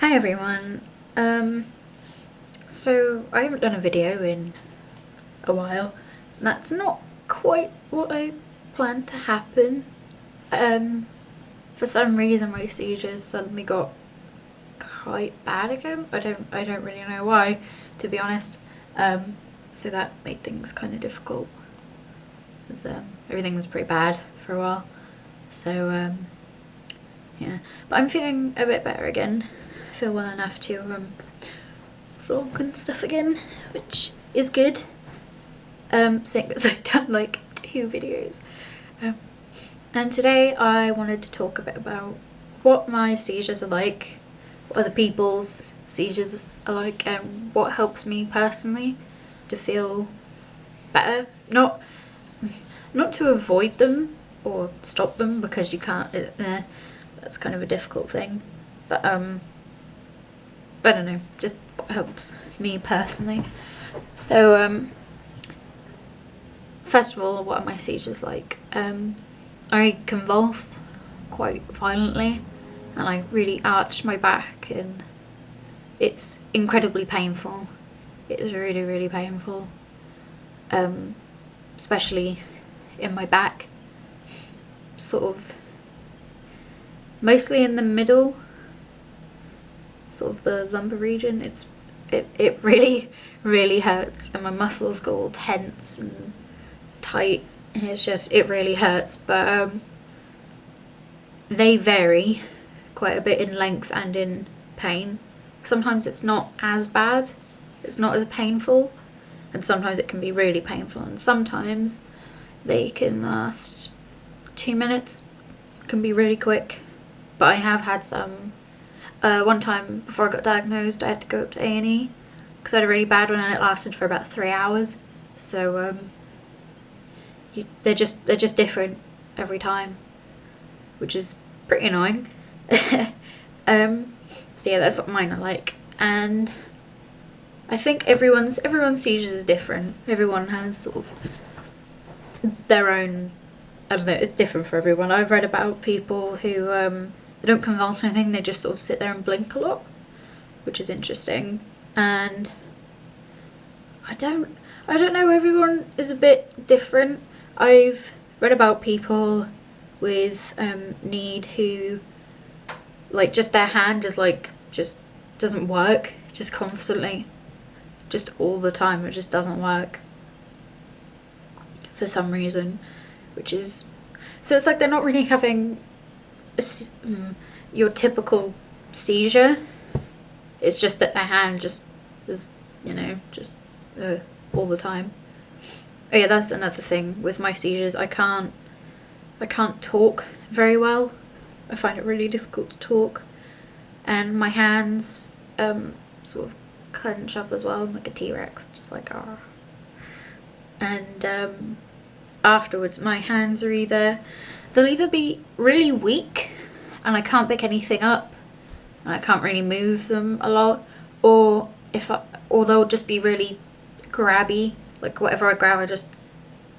Hi everyone. So I haven't done a video in a while. And that's not quite what I planned to happen. For some reason my seizures suddenly got quite bad again. I don't really know why, to be honest. So that made things kind of difficult. Because everything was pretty bad for a while. So yeah, but I'm feeling a bit better again. I feel well enough to vlog and stuff again, which is good. Seeing that I've done like 2 videos. And today I wanted to talk a bit about what my seizures are like, what other people's seizures are like, and what helps me personally to feel better. Not to avoid them or stop them, because you can't. That's kind of a difficult thing. But I don't know, just what helps me personally. So first of all, what are my seizures like? I convulse quite violently and I really arch my back, and it's incredibly painful. It is really, really painful. Especially in my back. Sort of mostly in the middle, sort of the lumbar region. It really, really hurts, and my muscles go all tense and tight. It really hurts, but they vary quite a bit in length and in pain. Sometimes it's not as bad, it's not as painful, and sometimes it can be really painful, and sometimes they can last 2 minutes, can be really quick. But I have had some. One time before I got diagnosed, I had to go up to A&E because I had a really bad one, and it lasted for about 3 hours. So they're just different every time, which is pretty annoying. So yeah, that's what mine are like, and I think everyone's seizures is different. Everyone has sort of their own. I don't know. It's different for everyone. I've read about people who they don't convulse or anything. They just sort of sit there and blink a lot, which is interesting. And I don't know. Everyone is a bit different. I've read about people with N.E.A.D who, like, just their hand is like just doesn't work, just constantly, just all the time. It just doesn't work for some reason, which is, so it's like they're not really having your typical seizure. It's just that their hand just is, just all the time. Oh yeah, that's another thing with my seizures. I can't talk very well. I find it really difficult to talk, and my hands sort of clench up as well, like a T-Rex, just like ah. And afterwards, my hands are they'll either be really weak and I can't pick anything up and I can't really move them a lot, or they'll just be really grabby, like whatever I grab I just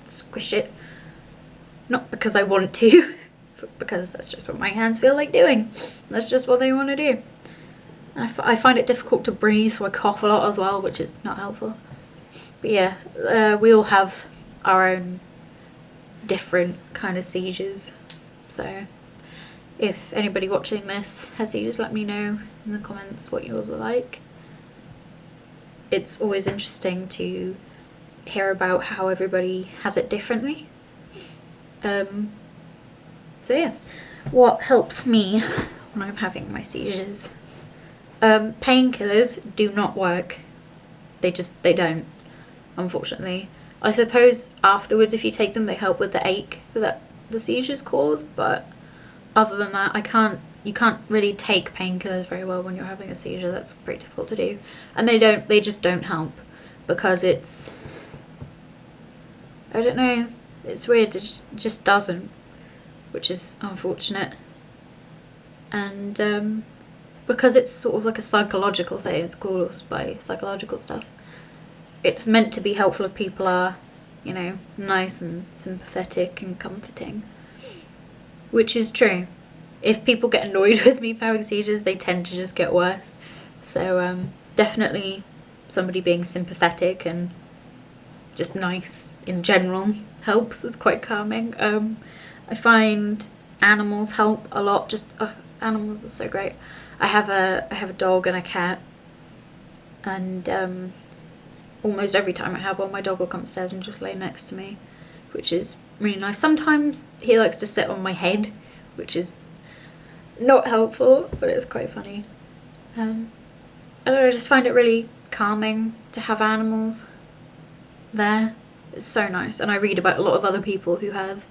squish it, not because I want to, but because that's just what my hands feel like doing. That's just what they want to do. And I find it difficult to breathe, so I cough a lot as well, which is not helpful. But yeah, we all have our own different kind of seizures. So if anybody watching this has seizures, let me know in the comments what yours are like. It's always interesting to hear about how everybody has it differently. So yeah, what helps me when I'm having my seizures? Painkillers do not work. They don't, unfortunately. I suppose afterwards, if you take them, they help with the ache that the seizures cause, but other than that, you can't really take painkillers very well when you're having a seizure. That's pretty difficult to do. And they just don't help, because it's, I don't know, it's weird, it just doesn't, which is unfortunate. And because it's sort of like a psychological thing, it's caused by psychological stuff. It's meant to be helpful if people are, nice and sympathetic and comforting, which is true. if people get annoyed with me for having seizures, they tend to just get worse. So definitely somebody being sympathetic and just nice in general helps. It's quite calming. I find animals help a lot. Just animals are so great. I have a dog and a cat, and almost every time I have one, my dog will come upstairs and just lay next to me, which is really nice. Sometimes he likes to sit on my head, which is not helpful, but it's quite funny. I don't know, I just find it really calming to have animals there. It's so nice. And I read about a lot of other people who have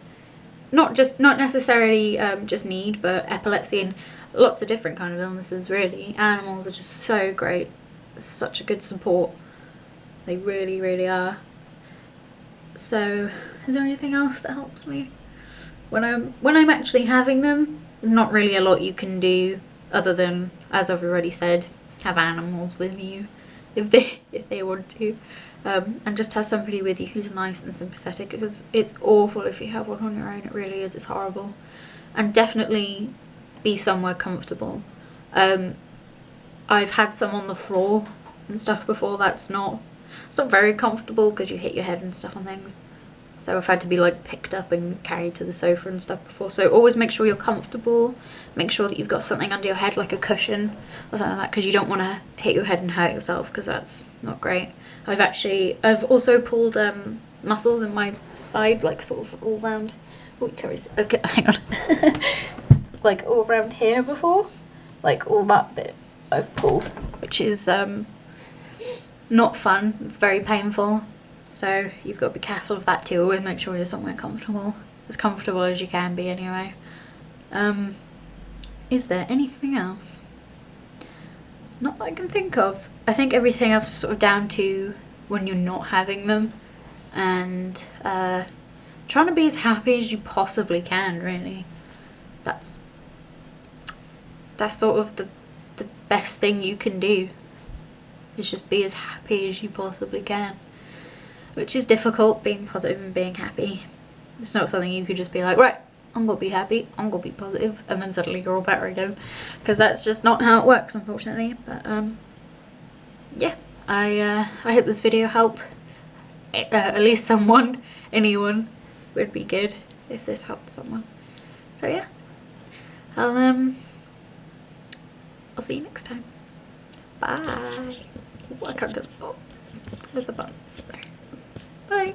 not necessarily just N.E.A.D, but epilepsy and lots of different kind of illnesses, really. Animals are just so great. Such a good support. They really, really are. So, is there anything else that helps me? When I'm actually having them, there's not really a lot you can do other than, as I've already said, have animals with you if they want to. And just have somebody with you who's nice and sympathetic, because it's awful if you have one on your own. It really is. It's horrible. And definitely be somewhere comfortable. I've had some on the floor and stuff before. It's not very comfortable because you hit your head and stuff on things. So I've had to be like picked up and carried to the sofa and stuff before. So always make sure you're comfortable. Make sure that you've got something under your head, like a cushion or something like that, because you don't want to hit your head and hurt yourself, because that's not great. I've also pulled muscles in my side, like sort of all around. Oh, you can't really see. Okay, hang on. Like all around here before, like all that bit I've pulled, which is not fun. It's very painful. So you've got to be careful of that too. Always make sure you're somewhere comfortable. As comfortable as you can be anyway. Is there anything else? Not that I can think of. I think everything else is sort of down to when you're not having them. And trying to be as happy as you possibly can, really. That's sort of the best thing you can do. Is just be as happy as you possibly can. Which is difficult, being positive and being happy. It's not something you could just be like, right, I'm gonna be happy, I'm gonna be positive, and then suddenly you're all better again. Because that's just not how it works, unfortunately. But yeah, I hope this video helped. At least someone, anyone, would be good if this helped someone. So yeah, I'll see you next time. Bye. Ooh, I can't do this all. Where's the button? There it is. Bye.